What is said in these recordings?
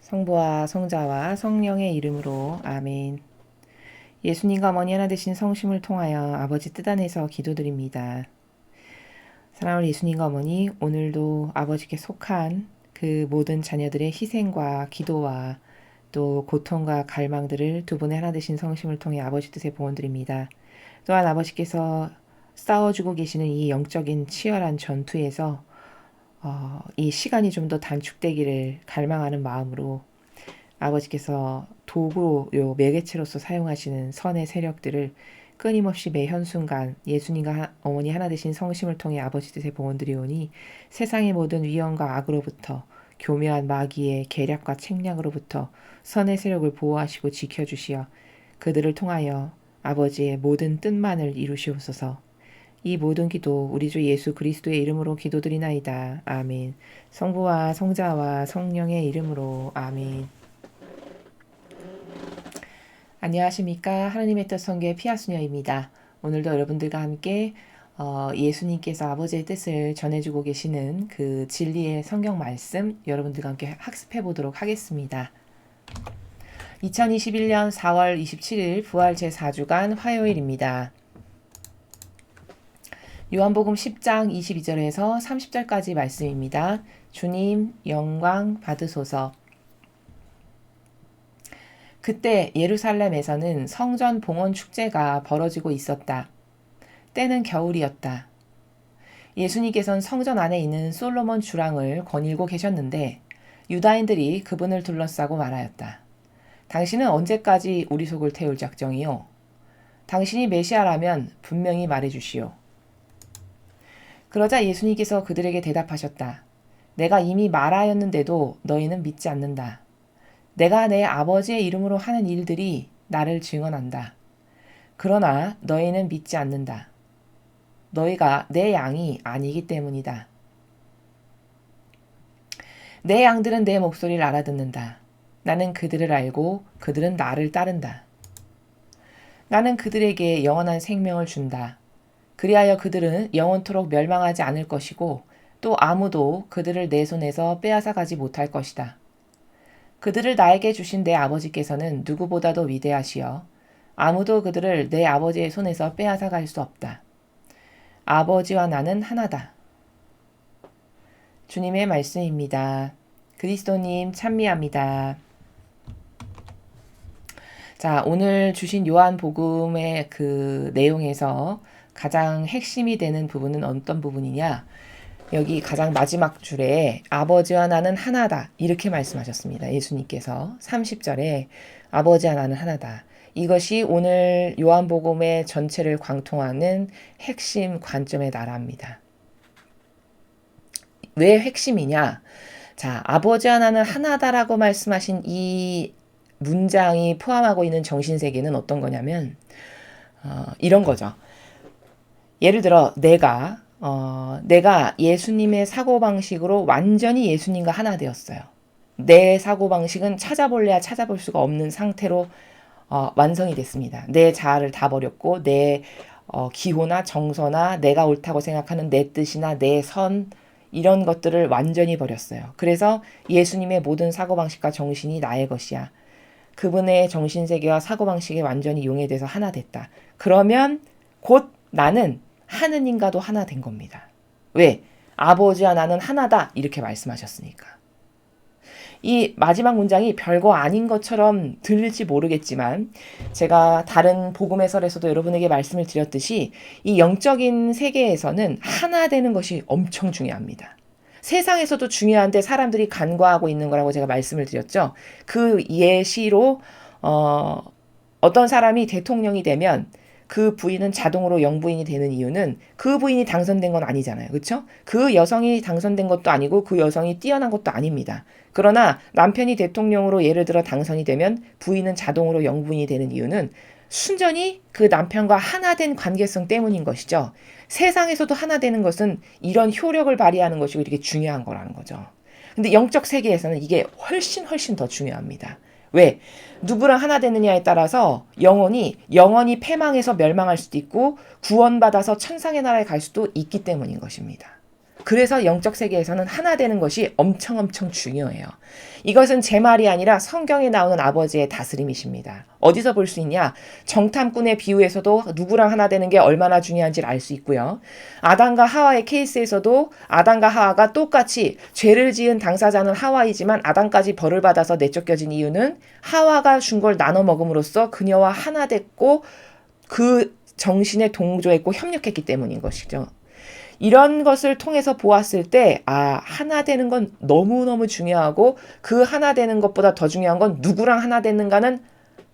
성부와 성자와 성령의 이름으로 아멘. 예수님과 어머니 하나 되신 성심을 통하여 아버지 뜻 안에서 기도드립니다. 사랑하는 예수님과 어머니, 오늘도 아버지께 속한 그 모든 자녀들의 희생과 기도와 또 고통과 갈망들을 두 분의 하나 되신 성심을 통해 아버지 뜻에 봉헌드립니다. 또한 아버지께서 싸워주고 계시는 이 영적인 치열한 전투에서 이 시간이 좀 더 단축되기를 갈망하는 마음으로 아버지께서 도구로 매개체로서 사용하시는 선의 세력들을 끊임없이 매 현순간 예수님과 어머니 하나 되신 성심을 통해 아버지 뜻에 봉헌드리오니 세상의 모든 위험과 악으로부터 교묘한 마귀의 계략과 책략으로부터 선의 세력을 보호하시고 지켜주시어 그들을 통하여 아버지의 모든 뜻만을 이루시옵소서. 이 모든 기도 우리 주 예수 그리스도의 이름으로 기도드리나이다. 아멘. 성부와 성자와 성령의 이름으로 아멘. 안녕하십니까. 하나님의 뜻 선교의 피아수녀입니다. 오늘도 여러분들과 함께 예수님께서 아버지의 뜻을 전해주고 계시는 그 진리의 성경 말씀 여러분들과 함께 학습해 보도록 하겠습니다. 2021년 4월 27일 부활 제4주간 화요일입니다. 요한복음 10장 22절에서 30절까지 말씀입니다. 주님 영광 받으소서. 그때 예루살렘에서는 성전 봉헌 축제가 벌어지고 있었다. 때는 겨울이었다. 예수님께서는 성전 안에 있는 솔로몬 주랑을 거닐고 계셨는데 유다인들이 그분을 둘러싸고 말하였다. 당신은 언제까지 우리 속을 태울 작정이요? 당신이 메시아라면 분명히 말해주시오. 그러자 예수님께서 그들에게 대답하셨다. 내가 이미 말하였는데도 너희는 믿지 않는다. 내가 내 아버지의 이름으로 하는 일들이 나를 증언한다. 그러나 너희는 믿지 않는다. 너희가 내 양이 아니기 때문이다. 내 양들은 내 목소리를 알아듣는다. 나는 그들을 알고 그들은 나를 따른다. 나는 그들에게 영원한 생명을 준다. 그리하여 그들은 영원토록 멸망하지 않을 것이고 또 아무도 그들을 내 손에서 빼앗아 가지 못할 것이다. 그들을 나에게 주신 내 아버지께서는 누구보다도 위대하시어 아무도 그들을 내 아버지의 손에서 빼앗아 갈 수 없다. 아버지와 나는 하나다. 주님의 말씀입니다. 그리스도님 찬미합니다. 자, 오늘 주신 요한복음의 그 내용에서 가장 핵심이 되는 부분은 어떤 부분이냐? 여기 가장 마지막 줄에 아버지와 나는 하나다 이렇게 말씀하셨습니다. 예수님께서 30절에 아버지와 나는 하나다. 이것이 오늘 요한복음의 전체를 관통하는 핵심 관점의 나라입니다. 왜 핵심이냐? 자, 아버지와 나는 하나다라고 말씀하신 이 문장이 포함하고 있는 정신세계는 어떤 거냐면 이런 거죠. 예를 들어 내가 예수님의 사고방식으로 완전히 예수님과 하나 되었어요. 내 사고방식은 찾아볼래야 찾아볼 수가 없는 상태로 완성이 됐습니다. 내 자아를 다 버렸고 내 기호나 정서나 내가 옳다고 생각하는 내 뜻이나 내 선 이런 것들을 완전히 버렸어요. 그래서 예수님의 모든 사고방식과 정신이 나의 것이야. 그분의 정신세계와 사고방식에 완전히 용해돼서 하나 됐다. 그러면 곧 나는 하느님과도 하나 된 겁니다. 왜? 아버지와 나는 하나다 이렇게 말씀하셨으니까. 이 마지막 문장이 별거 아닌 것처럼 들릴지 모르겠지만 제가 다른 복음 해설에서도 여러분에게 말씀을 드렸듯이 이 영적인 세계에서는 하나 되는 것이 엄청 중요합니다. 세상에서도 중요한데 사람들이 간과하고 있는 거라고 제가 말씀을 드렸죠. 그 예시로 어떤 사람이 대통령이 되면 그 부인은 자동으로 영부인이 되는 이유는 그 부인이 당선된 건 아니잖아요. 그렇죠? 그 여성이 당선된 것도 아니고 그 여성이 뛰어난 것도 아닙니다. 그러나 남편이 대통령으로 예를 들어 당선이 되면 부인은 자동으로 영부인이 되는 이유는 순전히 그 남편과 하나 된 관계성 때문인 것이죠. 세상에서도 하나 되는 것은 이런 효력을 발휘하는 것이고 이렇게 중요한 거라는 거죠. 근데 영적 세계에서는 이게 훨씬 더 중요합니다. 왜? 누구랑 하나 되느냐에 따라서 영혼이 패망해서 멸망할 수도 있고 구원받아서 천상의 나라에 갈 수도 있기 때문인 것입니다. 그래서 영적 세계에서는 하나 되는 것이 엄청 중요해요. 이것은 제 말이 아니라 성경에 나오는 아버지의 다스림이십니다. 어디서 볼 수 있냐? 정탐꾼의 비유에서도 누구랑 하나 되는 게 얼마나 중요한지를 알 수 있고요. 아담과 하와의 케이스에서도 아담과 하와가 똑같이 죄를 지은 당사자는 하와이지만 아담까지 벌을 받아서 내쫓겨진 이유는 하와가 준 걸 나눠 먹음으로써 그녀와 하나 됐고 그 정신에 동조했고 협력했기 때문인 것이죠. 이런 것을 통해서 보았을 때, 하나 되는 건 너무너무 중요하고 그 하나 되는 것보다 더 중요한 건 누구랑 하나 됐는가는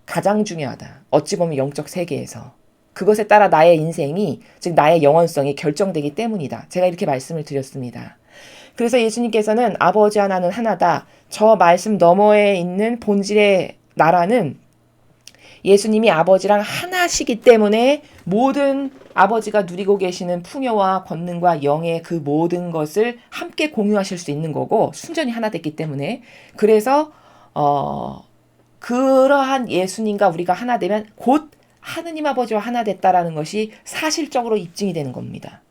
가장 중요하다. 어찌 보면 영적 세계에서. 그것에 따라 나의 인생이, 즉 나의 영원성이 결정되기 때문이다. 제가 이렇게 말씀을 드렸습니다. 그래서 예수님께서는 아버지와 나는 하나다. 저 말씀 너머에 있는 본질의 나라는 예수님이 아버지랑 하나시기 때문에 모든 아버지가 누리고 계시는 풍요와 권능과 영의 그 모든 것을 함께 공유하실 수 있는 거고 순전히 하나 됐기 때문에 그래서 그러한 예수님과 우리가 하나 되면 곧 하느님 아버지와 하나 됐다라는 것이 사실적으로 입증이 되는 겁니다.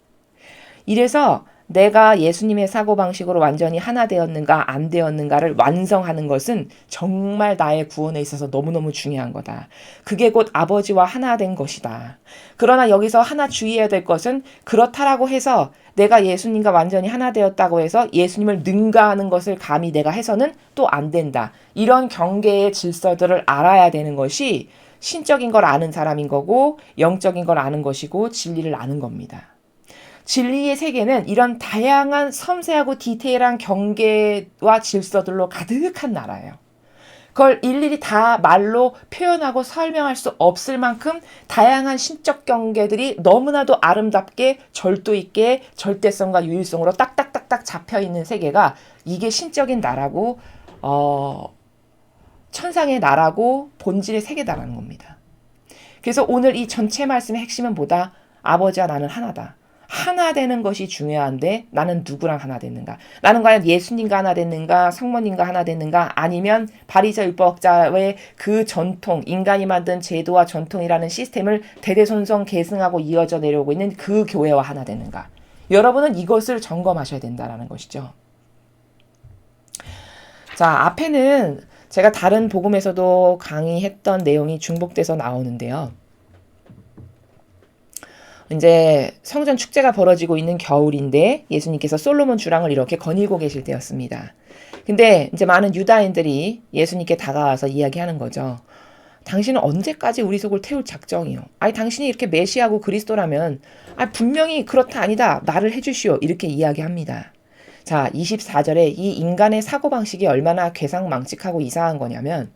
이래서 내가 예수님의 사고방식으로 완전히 하나 되었는가 안 되었는가를 완성하는 것은 정말 나의 구원에 있어서 너무너무 중요한 거다. 그게 곧 아버지와 하나 된 것이다. 그러나 여기서 하나 주의해야 될 것은 그렇다라고 해서 내가 예수님과 완전히 하나 되었다고 해서 예수님을 능가하는 것을 감히 내가 해서는 또 안 된다. 이런 경계의 질서들을 알아야 되는 것이 신적인 걸 아는 사람인 거고 영적인 걸 아는 것이고 진리를 아는 겁니다. 진리의 세계는 이런 다양한 섬세하고 디테일한 경계와 질서들로 가득한 나라예요. 그걸 일일이 다 말로 표현하고 설명할 수 없을 만큼 다양한 신적 경계들이 너무나도 아름답게 절도 있게 절대성과 유일성으로 딱딱딱딱 잡혀있는 세계가 이게 신적인 나라고 천상의 나라고 본질의 세계다라는 겁니다. 그래서 오늘 이 전체 말씀의 핵심은 뭐다? 아버지와 나는 하나다. 하나 되는 것이 중요한데 나는 누구랑 하나 됐는가? 나는 과연 예수님과 하나 됐는가? 성모님과 하나 됐는가? 아니면 바리새 율법학자의 그 전통, 인간이 만든 제도와 전통이라는 시스템을 대대손손 계승하고 이어져 내려오고 있는 그 교회와 하나 됐는가? 여러분은 이것을 점검하셔야 된다는 것이죠. 자, 앞에는 제가 다른 복음에서도 강의했던 내용이 중복돼서 나오는데요. 이제 성전 축제가 벌어지고 있는 겨울인데 예수님께서 솔로몬 주랑을 이렇게 거닐고 계실 때였습니다. 근데 이제 많은 유다인들이 예수님께 다가와서 이야기하는 거죠. 당신은 언제까지 우리 속을 태울 작정이요? 당신이 이렇게 메시아고 그리스도라면 분명히 그렇다 아니다. 말을 해주시오. 이렇게 이야기합니다. 자, 24절에 이 인간의 사고방식이 얼마나 괴상망측하고 이상한 거냐면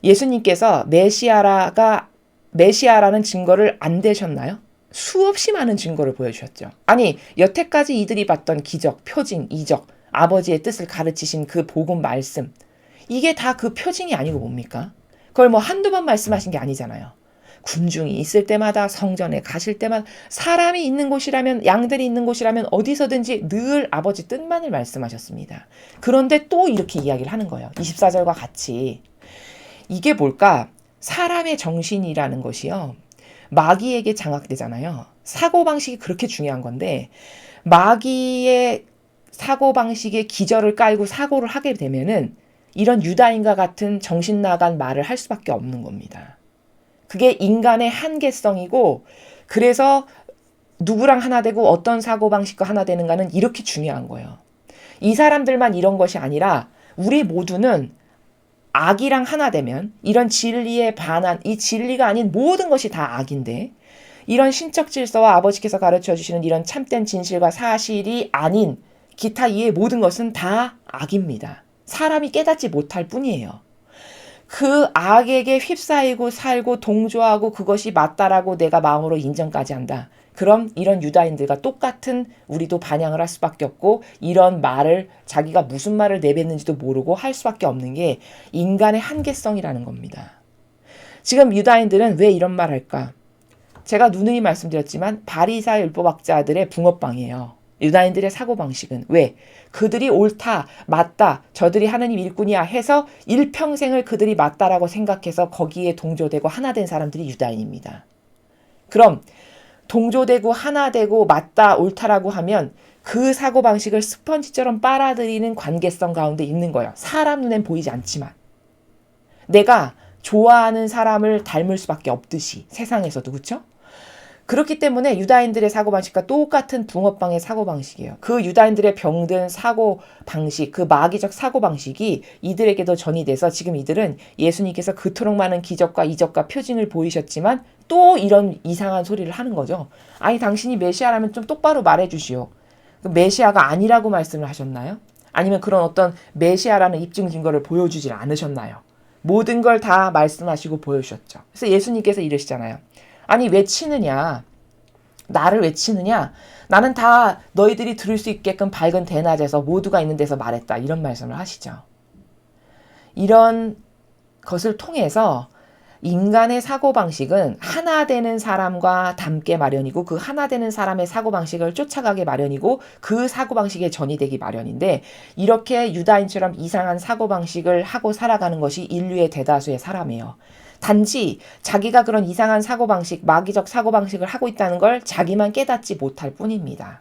예수님께서 메시아라는 증거를 안 대셨나요? 수없이 많은 증거를 보여주셨죠. 여태까지 이들이 봤던 기적, 표징, 이적, 아버지의 뜻을 가르치신 그 복음 말씀 이게 다 그 표징이 아니고 뭡니까? 그걸 한두 번 말씀하신 게 아니잖아요. 군중이 있을 때마다 성전에 가실 때마다 사람이 있는 곳이라면 양들이 있는 곳이라면 어디서든지 늘 아버지 뜻만을 말씀하셨습니다. 그런데 또 이렇게 이야기를 하는 거예요. 24절과 같이. 이게 뭘까? 사람의 정신이라는 것이요. 마귀에게 장악되잖아요. 사고방식이 그렇게 중요한 건데 마귀의 사고방식의 기저를 깔고 사고를 하게 되면은 이런 유다인과 같은 정신 나간 말을 할 수밖에 없는 겁니다. 그게 인간의 한계성이고 그래서 누구랑 하나 되고 어떤 사고방식과 하나 되는가는 이렇게 중요한 거예요. 이 사람들만 이런 것이 아니라 우리 모두는 악이랑 하나 되면 이런 진리에 반한 이 진리가 아닌 모든 것이 다 악인데 이런 신적 질서와 아버지께서 가르쳐 주시는 이런 참된 진실과 사실이 아닌 기타 이의 모든 것은 다 악입니다. 사람이 깨닫지 못할 뿐이에요. 그 악에게 휩싸이고 살고 동조하고 그것이 맞다라고 내가 마음으로 인정까지 한다. 그럼 이런 유다인들과 똑같은 우리도 반향을 할 수밖에 없고 이런 말을 자기가 무슨 말을 내뱉는지도 모르고 할 수밖에 없는 게 인간의 한계성이라는 겁니다. 지금 유다인들은 왜 이런 말 할까? 제가 누누이 말씀드렸지만 바리새 율법학자들의 붕어빵이에요. 유다인들의 사고방식은 왜? 그들이 옳다, 맞다, 저들이 하느님 일꾼이야 해서 일평생을 그들이 맞다라고 생각해서 거기에 동조되고 하나 된 사람들이 유다인입니다. 그럼 동조되고 하나 되고 맞다, 옳다라고 하면 그 사고방식을 스펀지처럼 빨아들이는 관계성 가운데 있는 거예요. 사람 눈엔 보이지 않지만. 내가 좋아하는 사람을 닮을 수밖에 없듯이 세상에서도 그렇죠? 그렇기 때문에 유다인들의 사고방식과 똑같은 붕어빵의 사고방식이에요. 그 유다인들의 병든 사고방식, 그 마귀적 사고방식이 이들에게도 전이 돼서 지금 이들은 예수님께서 그토록 많은 기적과 이적과 표징을 보이셨지만 또 이런 이상한 소리를 하는 거죠. 아니 당신이 메시아라면 좀 똑바로 말해주시오. 메시아가 아니라고 말씀을 하셨나요? 아니면 그런 어떤 메시아라는 입증 증거를 보여주질 않으셨나요? 모든 걸 다 말씀하시고 보여주셨죠. 그래서 예수님께서 이러시잖아요. 아니 왜 치느냐? 나를 왜 치느냐? 나는 다 너희들이 들을 수 있게끔 밝은 대낮에서 모두가 있는 데서 말했다. 이런 말씀을 하시죠. 이런 것을 통해서 인간의 사고방식은 하나 되는 사람과 닮게 마련이고 그 하나 되는 사람의 사고방식을 쫓아가게 마련이고 그 사고방식에 전이 되기 마련인데 이렇게 유다인처럼 이상한 사고방식을 하고 살아가는 것이 인류의 대다수의 사람이에요. 단지 자기가 그런 이상한 사고방식, 마귀적 사고방식을 하고 있다는 걸 자기만 깨닫지 못할 뿐입니다.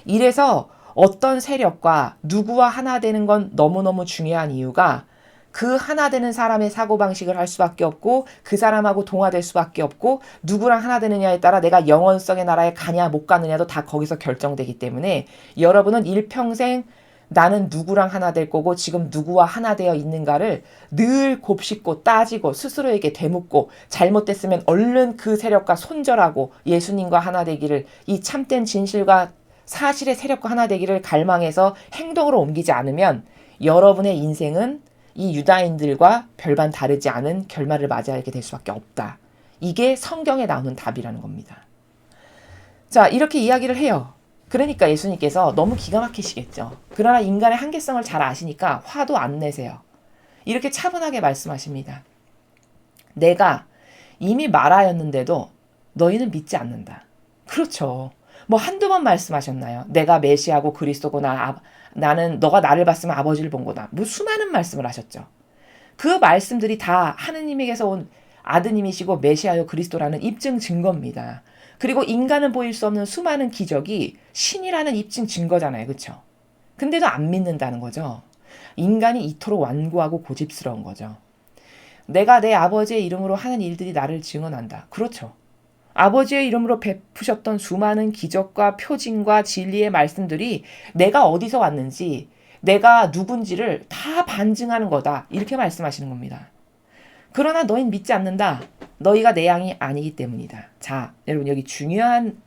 이래서 어떤 세력과 누구와 하나 되는 건 너무너무 중요한 이유가 그 하나 되는 사람의 사고방식을 할 수밖에 없고 그 사람하고 동화될 수밖에 없고 누구랑 하나 되느냐에 따라 내가 영원성의 나라에 가냐 못 가느냐도 다 거기서 결정되기 때문에 여러분은 일평생 나는 누구랑 하나 될 거고 지금 누구와 하나 되어 있는가를 늘 곱씹고 따지고 스스로에게 되묻고 잘못됐으면 얼른 그 세력과 손절하고 예수님과 하나 되기를 이 참된 진실과 사실의 세력과 하나 되기를 갈망해서 행동으로 옮기지 않으면 여러분의 인생은 이 유다인들과 별반 다르지 않은 결말을 맞이하게 될 수밖에 없다. 이게 성경에 나오는 답이라는 겁니다. 자, 이렇게 이야기를 해요. 그러니까 예수님께서 너무 기가 막히시겠죠. 그러나 인간의 한계성을 잘 아시니까 화도 안 내세요. 이렇게 차분하게 말씀하십니다. 내가 이미 말하였는데도 너희는 믿지 않는다. 그렇죠. 뭐 한두 번 말씀하셨나요? 내가 메시아고 그리스도고 나는 너가 나를 봤으면 아버지를 본 거다. 뭐 수많은 말씀을 하셨죠. 그 말씀들이 다 하느님에게서 온 아드님이시고 메시아요 그리스도라는 입증 증거입니다. 그리고 인간은 보일 수 없는 수많은 기적이 신이라는 입증 증거잖아요. 그렇죠? 근데도 안 믿는다는 거죠. 인간이 이토록 완고하고 고집스러운 거죠. 내가 내 아버지의 이름으로 하는 일들이 나를 증언한다. 그렇죠. 아버지의 이름으로 베푸셨던 수많은 기적과 표징과 진리의 말씀들이 내가 어디서 왔는지 내가 누군지를 다 반증하는 거다. 이렇게 말씀하시는 겁니다. 그러나 너희는 믿지 않는다. 너희가 내 양이 아니기 때문이다. 자, 여러분 여기 중요한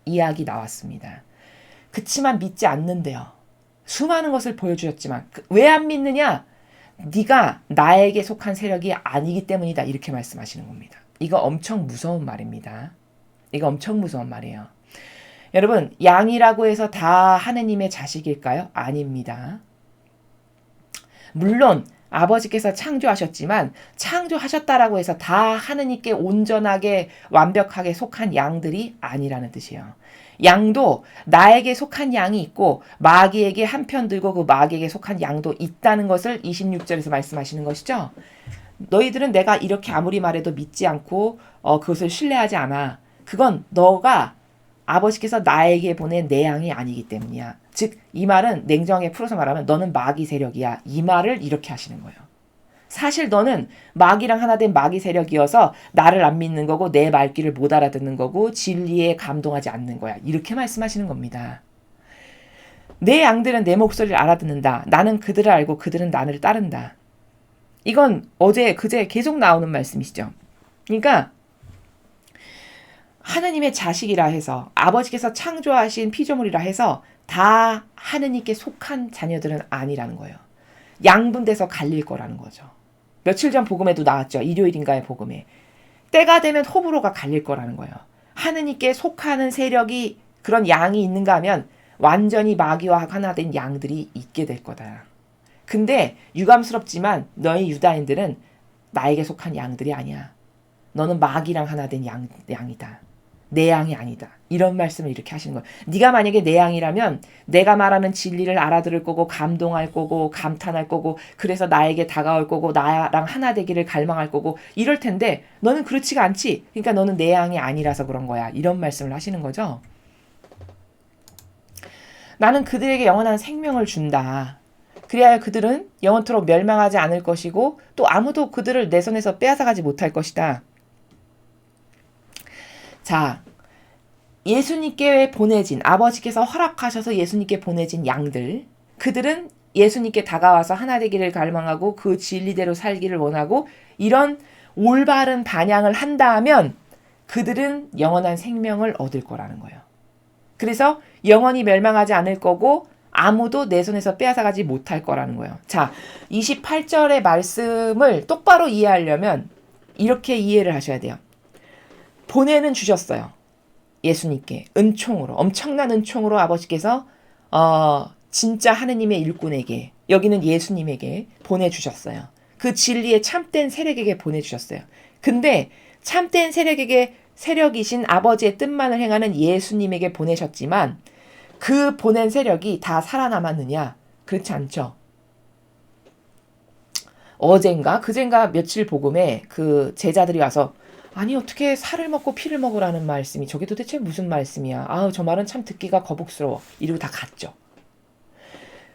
이야기 나왔습니다. 그치만 믿지 않는데요. 수많은 것을 보여주셨지만 왜 안 믿느냐? 네가 나에게 속한 세력이 아니기 때문이다. 이렇게 말씀하시는 겁니다. 이거 엄청 무서운 말입니다. 이거 엄청 무서운 말이에요. 여러분 양이라고 해서 다 하느님의 자식일까요? 아닙니다. 물론 아버지께서 창조하셨지만 창조하셨다라고 해서 다 하느님께 온전하게 완벽하게 속한 양들이 아니라는 뜻이에요. 양도 나에게 속한 양이 있고 마귀에게 한편 들고 그 마귀에게 속한 양도 있다는 것을 26절에서 말씀하시는 것이죠. 너희들은 내가 이렇게 아무리 말해도 믿지 않고 그것을 신뢰하지 않아. 그건 너가 아버지께서 나에게 보낸 내 양이 아니기 때문이야. 즉 이 말은 냉정하게 풀어서 말하면 너는 마귀 세력이야. 이 말을 이렇게 하시는 거예요. 사실 너는 마귀랑 하나 된 마귀 세력이어서 나를 안 믿는 거고 내 말귀를 못 알아듣는 거고 진리에 감동하지 않는 거야. 이렇게 말씀하시는 겁니다. 내 양들은 내 목소리를 알아듣는다. 나는 그들을 알고 그들은 나를 따른다. 이건 어제 그제 계속 나오는 말씀이시죠. 그러니까 하느님의 자식이라 해서 아버지께서 창조하신 피조물이라 해서 다 하느님께 속한 자녀들은 아니라는 거예요. 양분돼서 갈릴 거라는 거죠. 며칠 전 복음에도 나왔죠. 일요일인가의 복음에. 때가 되면 호불호가 갈릴 거라는 거예요. 하느님께 속하는 세력이 그런 양이 있는가 하면 완전히 마귀와 하나 된 양들이 있게 될 거다. 근데 유감스럽지만 너희 유다인들은 나에게 속한 양들이 아니야. 너는 마귀랑 하나 된 양이다. 내 양이 아니다. 이런 말씀을 이렇게 하시는 거예요. 네가 만약에 내 양이라면 내가 말하는 진리를 알아들을 거고 감동할 거고 감탄할 거고 그래서 나에게 다가올 거고 나랑 하나 되기를 갈망할 거고 이럴 텐데 너는 그렇지가 않지. 그러니까 너는 내 양이 아니라서 그런 거야. 이런 말씀을 하시는 거죠. 나는 그들에게 영원한 생명을 준다. 그리하여 그들은 영원토록 멸망하지 않을 것이고 또 아무도 그들을 내 손에서 빼앗아가지 못할 것이다. 자, 예수님께 보내진, 아버지께서 허락하셔서 예수님께 보내진 양들, 그들은 예수님께 다가와서 하나 되기를 갈망하고 그 진리대로 살기를 원하고 이런 올바른 반향을 한다면 그들은 영원한 생명을 얻을 거라는 거예요. 그래서 영원히 멸망하지 않을 거고 아무도 내 손에서 빼앗아가지 못할 거라는 거예요. 자, 28절의 말씀을 똑바로 이해하려면 이렇게 이해를 하셔야 돼요. 보내는 주셨어요. 예수님께 은총으로, 엄청난 은총으로 아버지께서 진짜 하느님의 일꾼에게, 여기는 예수님에게 보내주셨어요. 그 진리의 참된 세력에게 보내주셨어요. 근데 참된 세력이신 아버지의 뜻만을 행하는 예수님에게 보내셨지만 그 보낸 세력이 다 살아남았느냐? 그렇지 않죠. 어젠가 그젠가 며칠 복음에 그 제자들이 와서 아니 어떻게 살을 먹고 피를 먹으라는 말씀이 저게 도대체 무슨 말씀이야. 아우 저 말은 참 듣기가 거북스러워. 이러고 다 갔죠.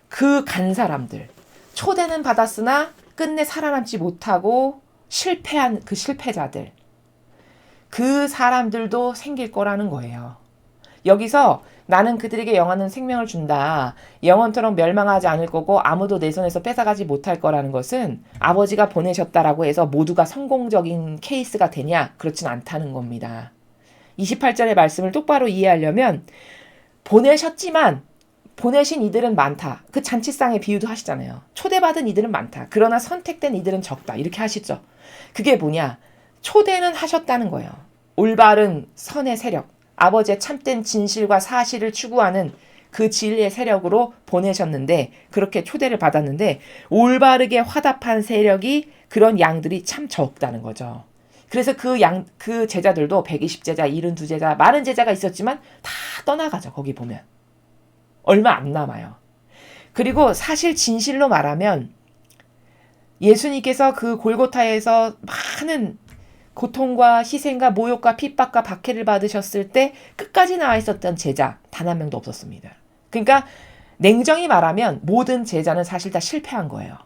그 간 사람들. 초대는 받았으나 끝내 살아남지 못하고 실패한 그 실패자들. 그 사람들도 생길 거라는 거예요. 여기서 나는 그들에게 영원한 생명을 준다. 영원토록 멸망하지 않을 거고 아무도 내 손에서 뺏어가지 못할 거라는 것은 아버지가 보내셨다라고 해서 모두가 성공적인 케이스가 되냐? 그렇진 않다는 겁니다. 28절의 말씀을 똑바로 이해하려면 보내셨지만 보내신 이들은 많다. 그 잔치상의 비유도 하시잖아요. 초대받은 이들은 많다. 그러나 선택된 이들은 적다. 이렇게 하시죠. 그게 뭐냐? 초대는 하셨다는 거예요. 올바른 선의 세력. 아버지의 참된 진실과 사실을 추구하는 그 진리의 세력으로 보내셨는데 그렇게 초대를 받았는데 올바르게 화답한 세력이 그런 양들이 참 적다는 거죠. 그래서 그 제자들도 120제자, 72제자, 많은 제자가 있었지만 다 떠나가죠. 거기 보면. 얼마 안 남아요. 그리고 사실 진실로 말하면 예수님께서 그 골고타에서 많은 고통과 희생과 모욕과 핍박과 박해를 받으셨을 때 끝까지 나와 있었던 제자 단 한 명도 없었습니다. 그러니까 냉정히 말하면 모든 제자는 사실 다 실패한 거예요.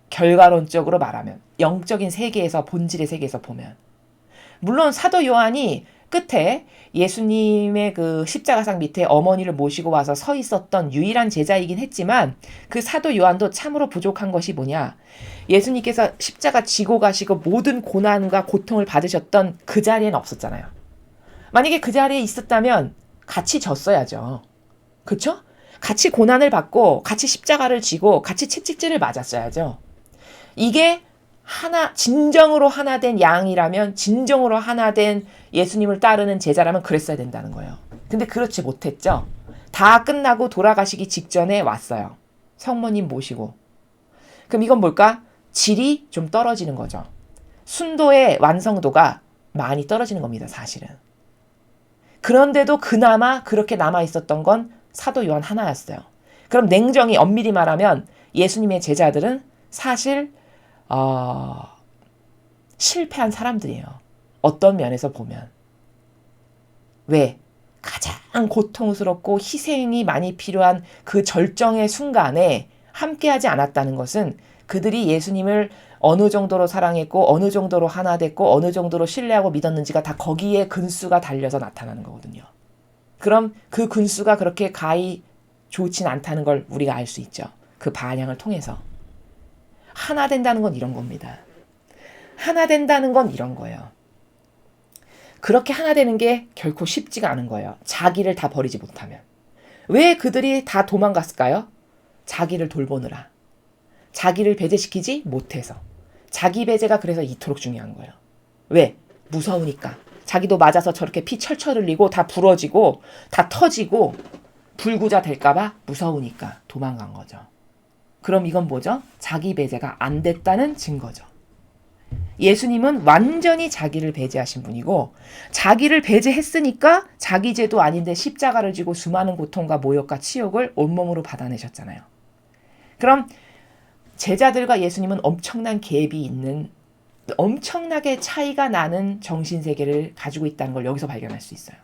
결과론적으로 말하면 영적인 세계에서 본질의 세계에서 보면 물론 사도 요한이 끝에 예수님의 그 십자가상 밑에 어머니를 모시고 와서 서 있었던 유일한 제자이긴 했지만 그 사도 요한도 참으로 부족한 것이 뭐냐. 예수님께서 십자가 지고 가시고 모든 고난과 고통을 받으셨던 그 자리에는 없었잖아요. 만약에 그 자리에 있었다면 같이 졌어야죠. 그렇죠? 같이 고난을 받고 같이 십자가를 지고 같이 채찍질을 맞았어야죠. 이게 진정으로 하나 된 양이라면, 진정으로 하나 된 예수님을 따르는 제자라면 그랬어야 된다는 거예요. 근데 그렇지 못했죠. 다 끝나고 돌아가시기 직전에 왔어요. 성모님 모시고. 그럼 이건 뭘까? 질이 좀 떨어지는 거죠. 순도의 완성도가 많이 떨어지는 겁니다, 사실은. 그런데도 그나마 그렇게 남아 있었던 건 사도 요한 하나였어요. 그럼 냉정히 엄밀히 말하면 예수님의 제자들은 사실 실패한 사람들이에요. 어떤 면에서 보면. 왜? 가장 고통스럽고 희생이 많이 필요한 그 절정의 순간에 함께하지 않았다는 것은 그들이 예수님을 어느 정도로 사랑했고 어느 정도로 하나 됐고 어느 정도로 신뢰하고 믿었는지가 다 거기에 근수가 달려서 나타나는 거거든요. 그럼 그 근수가 그렇게 가히 좋진 않다는 걸 우리가 알 수 있죠. 그 반향을 통해서. 하나 된다는 건 이런 겁니다. 하나 된다는 건 이런 거예요. 그렇게 하나 되는 게 결코 쉽지가 않은 거예요. 자기를 다 버리지 못하면. 왜 그들이 다 도망갔을까요? 자기를 돌보느라. 자기를 배제시키지 못해서. 자기 배제가 그래서 이토록 중요한 거예요. 왜? 무서우니까. 자기도 맞아서 저렇게 피 철철 흘리고 다 부러지고 다 터지고 불구자 될까봐 무서우니까 도망간 거죠. 그럼 이건 뭐죠? 자기 배제가 안 됐다는 증거죠. 예수님은 완전히 자기를 배제하신 분이고 자기를 배제했으니까 자기 죄도 아닌데 십자가를 지고 수많은 고통과 모욕과 치욕을 온몸으로 받아내셨잖아요. 그럼 제자들과 예수님은 엄청난 갭이 있는, 엄청나게 차이가 나는 정신세계를 가지고 있다는 걸 여기서 발견할 수 있어요.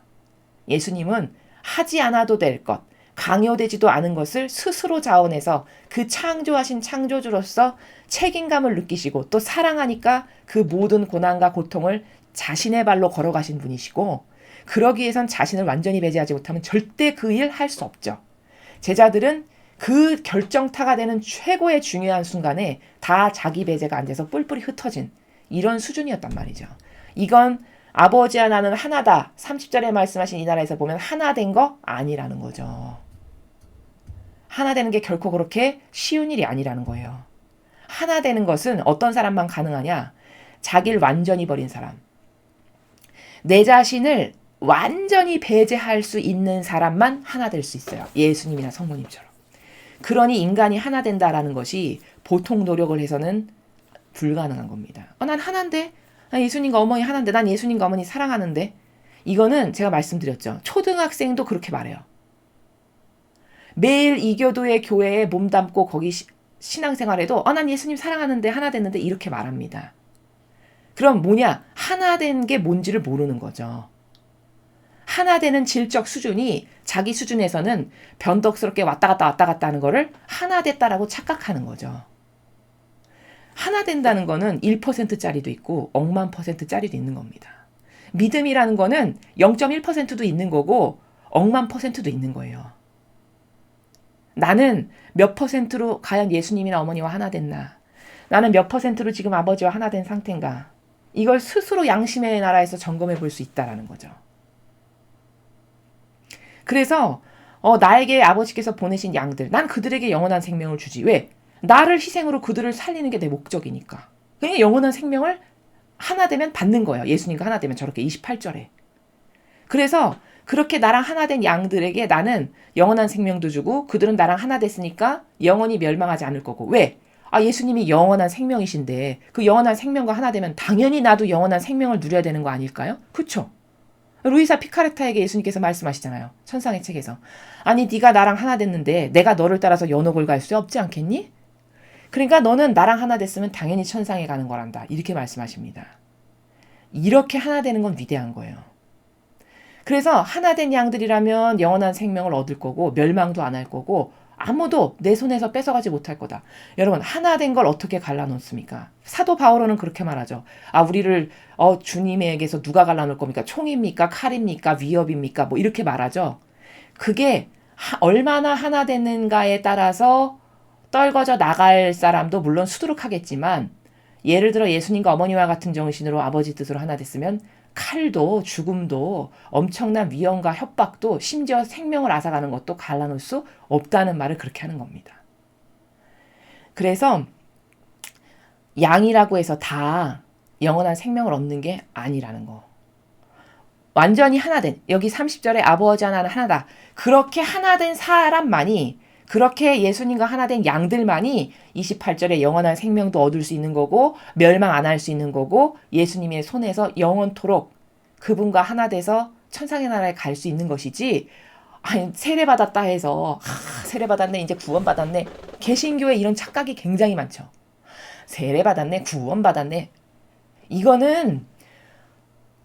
예수님은 하지 않아도 될 것, 강요되지도 않은 것을 스스로 자원해서 그 창조하신 창조주로서 책임감을 느끼시고 또 사랑하니까 그 모든 고난과 고통을 자신의 발로 걸어가신 분이시고 그러기 위해선 자신을 완전히 배제하지 못하면 절대 그 일 할 수 없죠. 제자들은 그 결정타가 되는 최고의 중요한 순간에 다 자기 배제가 안 돼서 뿔뿔이 흩어진 이런 수준이었단 말이죠. 이건 아버지와 나는 하나다. 30절에 말씀하신 이 나라에서 보면 하나 된 거 아니라는 거죠. 하나 되는 게 결코 그렇게 쉬운 일이 아니라는 거예요. 하나 되는 것은 어떤 사람만 가능하냐? 자기를 완전히 버린 사람. 내 자신을 완전히 배제할 수 있는 사람만 하나 될 수 있어요. 예수님이나 성모님처럼. 그러니 인간이 하나 된다라는 것이 보통 노력을 해서는 불가능한 겁니다. 난 하나인데? 난 예수님과 어머니 하나인데? 난 예수님과 어머니 사랑하는데? 이거는 제가 말씀드렸죠. 초등학생도 그렇게 말해요. 매일 이교도의 교회에 몸담고 거기 신앙생활에도 난 예수님 사랑하는데 하나 됐는데 이렇게 말합니다. 그럼 뭐냐? 하나 된 게 뭔지를 모르는 거죠. 하나 되는 질적 수준이 자기 수준에서는 변덕스럽게 왔다 갔다 하는 거를 하나 됐다라고 착각하는 거죠. 하나 된다는 거는 1%짜리도 있고 억만 %짜리도 있는 겁니다. 믿음이라는 거는 0.1%도 있는 거고 억만 %도 있는 거예요. 나는 몇 %로 과연 예수님이나 어머니와 하나 됐나? 나는 몇 %로 지금 아버지와 하나 된 상태인가? 이걸 스스로 양심의 나라에서 점검해 볼 수 있다라는 거죠. 그래서 나에게 아버지께서 보내신 양들, 난 그들에게 영원한 생명을 주지. 왜? 나를 희생으로 그들을 살리는 게 내 목적이니까. 그냥 영원한 생명을 하나 되면 받는 거예요. 예수님과 하나 되면 저렇게 28절에. 그래서 그렇게 나랑 하나 된 양들에게 나는 영원한 생명도 주고 그들은 나랑 하나 됐으니까 영원히 멸망하지 않을 거고. 왜? 예수님이 영원한 생명이신데 그 영원한 생명과 하나 되면 당연히 나도 영원한 생명을 누려야 되는 거 아닐까요? 그렇죠? 루이사 피카레타에게 예수님께서 말씀하시잖아요. 천상의 책에서. 아니 네가 나랑 하나 됐는데 내가 너를 따라서 연옥을 갈 수 없지 않겠니? 그러니까 너는 나랑 하나 됐으면 당연히 천상에 가는 거란다. 이렇게 말씀하십니다. 이렇게 하나 되는 건 위대한 거예요. 그래서 하나 된 양들이라면 영원한 생명을 얻을 거고 멸망도 안 할 거고 아무도 내 손에서 뺏어가지 못할 거다. 여러분 하나 된 걸 어떻게 갈라놓습니까? 사도 바오로는 그렇게 말하죠. 우리를 주님에게서 누가 갈라놓을 겁니까? 총입니까? 칼입니까? 위협입니까? 뭐 이렇게 말하죠. 그게 얼마나 하나 됐는가에 따라서 떨궈져 나갈 사람도 물론 수두룩하겠지만 예를 들어 예수님과 어머니와 같은 정신으로 아버지 뜻으로 하나 됐으면 칼도 죽음도 엄청난 위험과 협박도 심지어 생명을 앗아가는 것도 갈라놓을 수 없다는 말을 그렇게 하는 겁니다. 그래서 양이라고 해서 다 영원한 생명을 얻는 게 아니라는 거. 완전히 하나된, 여기 30절에 아버지 하나는 하나다. 그렇게 하나된 사람만이, 그렇게 예수님과 하나된 양들만이 28절에 영원한 생명도 얻을 수 있는 거고 멸망 안 할 수 있는 거고 예수님의 손에서 영원토록 그분과 하나 돼서 천상의 나라에 갈 수 있는 것이지. 세례받았다 해서 세례받았네 이제 구원받았네. 개신교에 이런 착각이 굉장히 많죠. 세례받았네 구원받았네. 이거는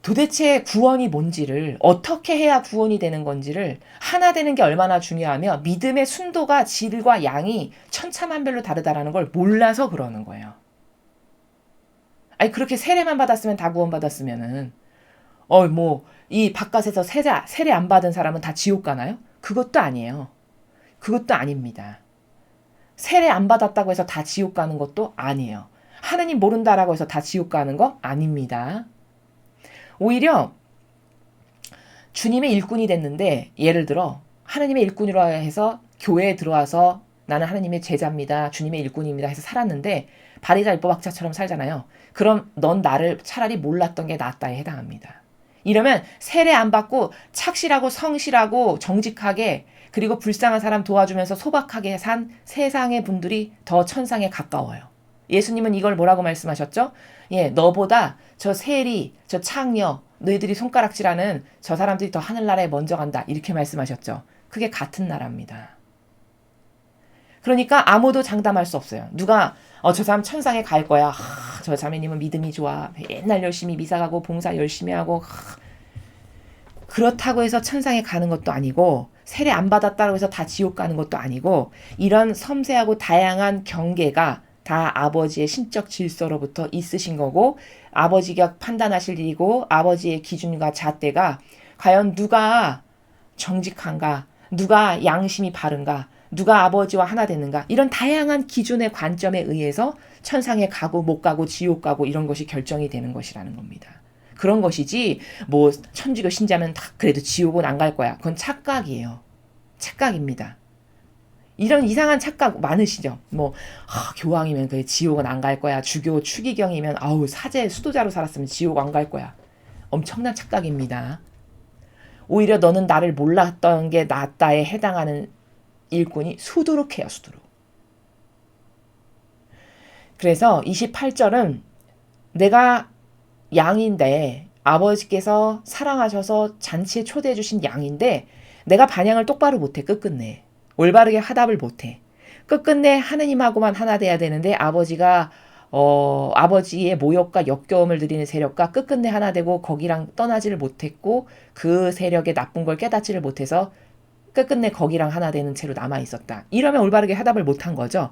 도대체 구원이 뭔지를 어떻게 해야 구원이 되는 건지를 하나 되는 게 얼마나 중요하며 믿음의 순도가 질과 양이 천차만별로 다르다라는 걸 몰라서 그러는 거예요. 그렇게 세례만 받았으면 다 구원받았으면은 이 바깥에서 세례 안 받은 사람은 다 지옥 가나요? 그것도 아니에요. 그것도 아닙니다. 세례 안 받았다고 해서 다 지옥 가는 것도 아니에요. 하느님 모른다라고 해서 다 지옥 가는 거 아닙니다. 오히려 주님의 일꾼이 됐는데 예를 들어 하느님의 일꾼이라 해서 교회에 들어와서 나는 하느님의 제자입니다. 주님의 일꾼입니다 해서 살았는데 바리새인 율법학자처럼 살잖아요. 그럼 넌 나를 차라리 몰랐던 게 낫다에 해당합니다. 이러면 세례 안 받고 착실하고 성실하고 정직하게 그리고 불쌍한 사람 도와주면서 소박하게 산 세상의 분들이 더 천상에 가까워요. 예수님은 이걸 뭐라고 말씀하셨죠? 너보다 저 세리, 저 창녀, 너희들이 손가락질하는 저 사람들이 더 하늘나라에 먼저 간다. 이렇게 말씀하셨죠. 그게 같은 나라입니다. 그러니까 아무도 장담할 수 없어요. 누가 저 사람 천상에 갈 거야. 저 자매님은 믿음이 좋아. 맨날 열심히 미사 가고 봉사 열심히 하고. 그렇다고 해서 천상에 가는 것도 아니고 세례 안 받았다고 해서 다 지옥 가는 것도 아니고 이런 섬세하고 다양한 경계가 다 아버지의 신적 질서로부터 있으신 거고 아버지가 판단하실 일이고 아버지의 기준과 잣대가 과연 누가 정직한가, 누가 양심이 바른가, 누가 아버지와 하나 되는가 이런 다양한 기준의 관점에 의해서 천상에 가고 못 가고 지옥 가고 이런 것이 결정이 되는 것이라는 겁니다. 그런 것이지 뭐 천주교 신자면 다 그래도 지옥은 안 갈 거야. 그건 착각이에요. 착각입니다. 이런 이상한 착각 많으시죠? 뭐 교황이면 그래 지옥은 안 갈 거야. 주교 추기경이면 아우 사제 수도자로 살았으면 지옥 안 갈 거야. 엄청난 착각입니다. 오히려 너는 나를 몰랐던 게 낫다에 해당하는 일꾼이 수두룩해요. 수두룩. 그래서 28절은 내가 양인데 아버지께서 사랑하셔서 잔치에 초대해 주신 양인데 내가 반향을 똑바로 못해. 끝끝내. 올바르게 화답을 못해. 끝끝내 하느님하고만 하나 돼야 되는데 아버지가 아버지의 모욕과 역겨움을 드리는 세력과 끝끝내 하나 되고 거기랑 떠나지를 못했고 그 세력의 나쁜 걸 깨닫지를 못해서 끝끝내 거기랑 하나 되는 채로 남아있었다. 이러면 올바르게 화답을 못한 거죠.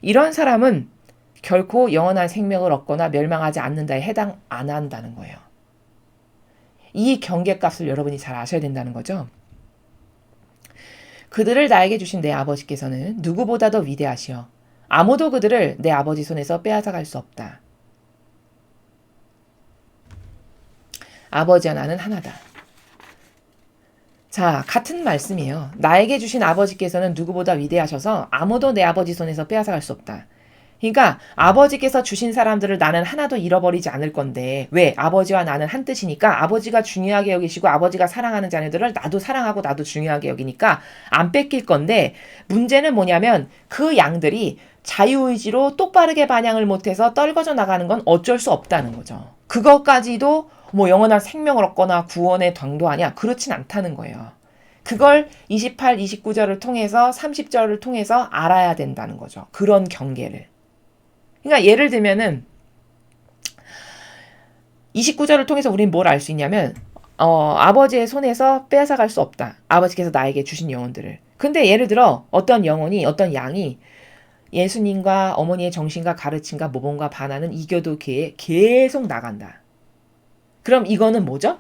이런 사람은 결코 영원한 생명을 얻거나 멸망하지 않는다에 해당 안 한다는 거예요. 이 경계값을 여러분이 잘 아셔야 된다는 거죠. 그들을 나에게 주신 내 아버지께서는 누구보다도 위대하시오. 아무도 그들을 내 아버지 손에서 빼앗아갈 수 없다. 아버지와 나는 하나다. 자, 같은 말씀이에요. 나에게 주신 아버지께서는 누구보다 위대하셔서 아무도 내 아버지 손에서 빼앗아갈 수 없다. 그러니까 아버지께서 주신 사람들을 나는 하나도 잃어버리지 않을 건데 왜? 아버지와 나는 한 뜻이니까 아버지가 중요하게 여기시고 아버지가 사랑하는 자녀들을 나도 사랑하고 나도 중요하게 여기니까 안 뺏길 건데 문제는 뭐냐면 그 양들이 자유의지로 똑바르게 반향을 못해서 떨궈져 나가는 건 어쩔 수 없다는 거죠. 그것까지도 뭐 영원한 생명을 얻거나 구원의 당도 아니야. 그렇진 않다는 거예요. 그걸 28, 29절을 통해서 30절을 통해서 알아야 된다는 거죠. 그런 경계를. 그러니까 예를 들면은 29절을 통해서 우리는 뭘 알 수 있냐면 아버지의 손에서 빼앗아갈 수 없다. 아버지께서 나에게 주신 영혼들을. 근데 예를 들어 어떤 영혼이 어떤 양이 예수님과 어머니의 정신과 가르침과 모범과 반하는 이교도계에 계속 나간다. 그럼 이거는 뭐죠?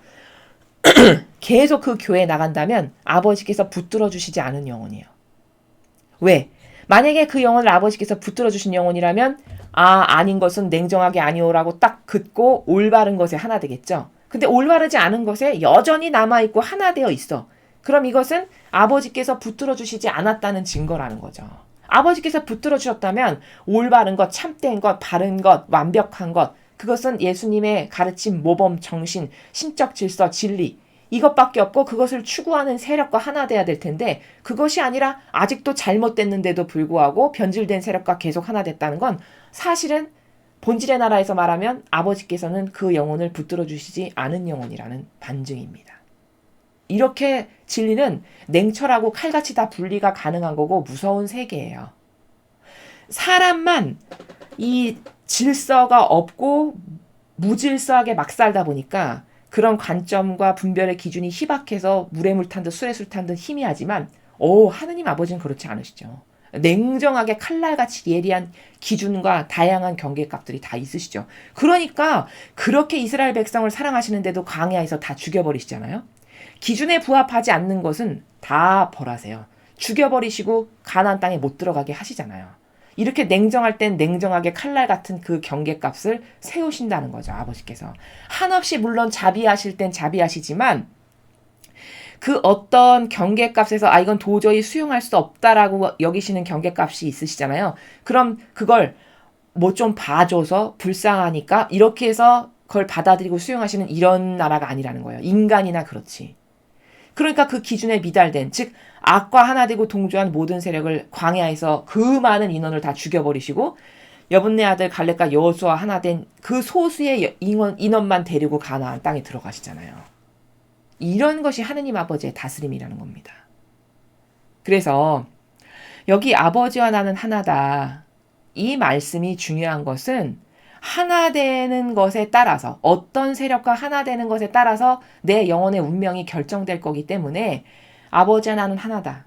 계속 그 교회에 나간다면 아버지께서 붙들어 주시지 않은 영혼이에요. 왜? 만약에 그 영혼을 아버지께서 붙들어 주신 영혼이라면 아닌 것은 냉정하게 아니오라고 딱 긋고 올바른 것에 하나 되겠죠. 근데 올바르지 않은 것에 여전히 남아있고 하나 되어 있어. 그럼 이것은 아버지께서 붙들어 주시지 않았다는 증거라는 거죠. 아버지께서 붙들어 주셨다면 올바른 것, 참된 것, 바른 것, 완벽한 것, 그것은 예수님의 가르침, 모범, 정신, 신적 질서, 진리 이것밖에 없고 그것을 추구하는 세력과 하나 돼야 될 텐데 그것이 아니라 아직도 잘못됐는데도 불구하고 변질된 세력과 계속 하나 됐다는 건 사실은 본질의 나라에서 말하면 아버지께서는 그 영혼을 붙들어 주시지 않은 영혼이라는 반증입니다. 이렇게 진리는 냉철하고 칼같이 다 분리가 가능한 거고 무서운 세계예요. 사람만 이 질서가 없고 무질서하게 막 살다 보니까 그런 관점과 분별의 기준이 희박해서 물에 물 탄 듯 술에 술 탄 듯 희미하지만 하느님 아버지는 그렇지 않으시죠. 냉정하게 칼날같이 예리한 기준과 다양한 경계값들이 다 있으시죠. 그러니까 그렇게 이스라엘 백성을 사랑하시는데도 광야에서 다 죽여버리시잖아요. 기준에 부합하지 않는 것은 다 벌하세요. 죽여버리시고 가나안 땅에 못 들어가게 하시잖아요. 이렇게 냉정할 땐 냉정하게 칼날 같은 그 경계값을 세우신다는 거죠. 아버지께서. 한없이 물론 자비하실 땐 자비하시지만 그 어떤 경계값에서 이건 도저히 수용할 수 없다라고 여기시는 경계값이 있으시잖아요. 그럼 그걸 뭐 좀 봐줘서 불쌍하니까 이렇게 해서 그걸 받아들이고 수용하시는 이런 나라가 아니라는 거예요. 인간이나 그렇지. 그러니까 그 기준에 미달된, 즉 악과 하나 되고 동조한 모든 세력을 광야에서 그 많은 인원을 다 죽여버리시고 여분네 아들 갈렙과 여호수아 하나 된 그 소수의 인원만 데리고 가나안 땅에 들어가시잖아요. 이런 것이 하느님 아버지의 다스림이라는 겁니다. 그래서 여기 아버지와 나는 하나다. 이 말씀이 중요한 것은 하나 되는 것에 따라서 어떤 세력과 하나 되는 것에 따라서 내 영혼의 운명이 결정될 거기 때문에 아버지와 나는 하나다.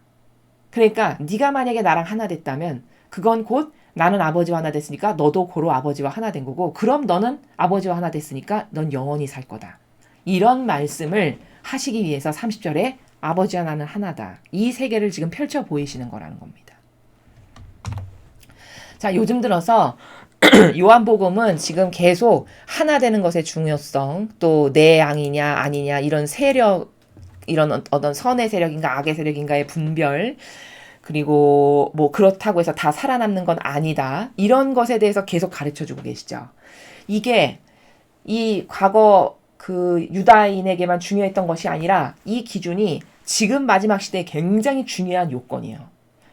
그러니까 네가 만약에 나랑 하나 됐다면 그건 곧 나는 아버지와 하나 됐으니까 너도 고로 아버지와 하나 된 거고 그럼 너는 아버지와 하나 됐으니까 넌 영원히 살 거다. 이런 말씀을 하시기 위해서 30절에 아버지와 나는 하나다. 이 세계를 지금 펼쳐 보이시는 거라는 겁니다. 자, 요즘 들어서 요한복음은 지금 계속 하나 되는 것의 중요성, 또 내 양이냐 아니냐 이런 세력, 이런 어떤 선의 세력인가 악의 세력인가의 분별, 그리고 뭐 그렇다고 해서 다 살아남는 건 아니다. 이런 것에 대해서 계속 가르쳐주고 계시죠. 이게 이 과거 그 유다인에게만 중요했던 것이 아니라 이 기준이 지금 마지막 시대에 굉장히 중요한 요건이에요.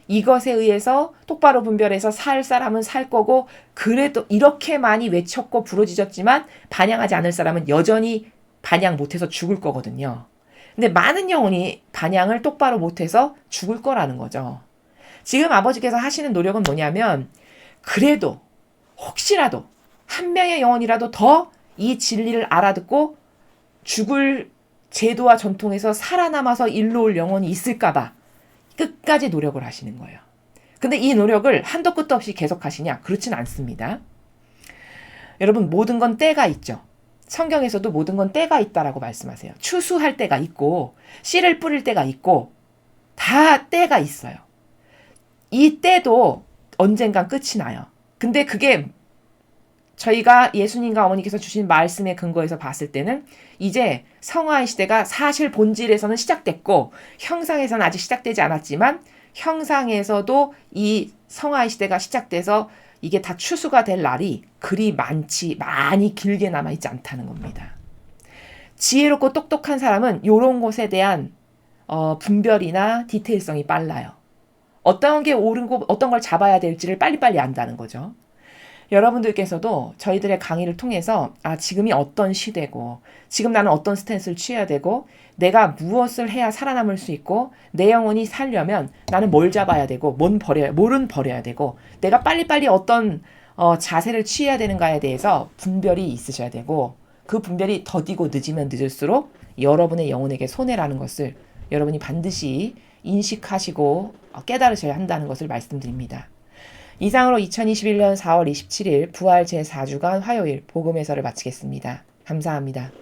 이것에 의해서 똑바로 분별해서 살 사람은 살 거고 그래도 이렇게 많이 외쳤고 부르짖었지만 반향하지 않을 사람은 여전히 반향 못해서 죽을 거거든요. 근데 많은 영혼이 반향을 똑바로 못해서 죽을 거라는 거죠. 지금 아버지께서 하시는 노력은 뭐냐면 그래도 혹시라도 한 명의 영혼이라도 더 이 진리를 알아듣고 죽을 제도와 전통에서 살아남아서 일로 올 영혼이 있을까봐 끝까지 노력을 하시는 거예요. 근데 이 노력을 한도 끝도 없이 계속 하시냐? 그렇진 않습니다. 여러분, 모든 건 때가 있죠. 성경에서도 모든 건 때가 있다라고 말씀하세요. 추수할 때가 있고 씨를 뿌릴 때가 있고 다 때가 있어요. 이 때도 언젠간 끝이 나요. 근데 그게 저희가 예수님과 어머니께서 주신 말씀의 근거에서 봤을 때는 이제 성화의 시대가 사실 본질에서는 시작됐고 형상에서는 아직 시작되지 않았지만 형상에서도 이 성화의 시대가 시작돼서 이게 다 추수가 될 날이 그리 많이 길게 남아있지 않다는 겁니다. 지혜롭고 똑똑한 사람은 이런 것에 대한 분별이나 디테일성이 빨라요. 어떤 게 옳은고 어떤 걸 잡아야 될지를 빨리빨리 안다는 거죠. 여러분들께서도 저희들의 강의를 통해서 지금이 어떤 시대고 지금 나는 어떤 스탠스를 취해야 되고 내가 무엇을 해야 살아남을 수 있고 내 영혼이 살려면 나는 뭘 잡아야 되고 뭘은 버려야 되고 내가 빨리빨리 어떤 자세를 취해야 되는가에 대해서 분별이 있으셔야 되고 그 분별이 더디고 늦으면 늦을수록 여러분의 영혼에게 손해라는 것을 여러분이 반드시 인식하시고 깨달으셔야 한다는 것을 말씀드립니다. 이상으로 2021년 4월 27일 부활 제4주간 화요일 복음 해설을 마치겠습니다. 감사합니다.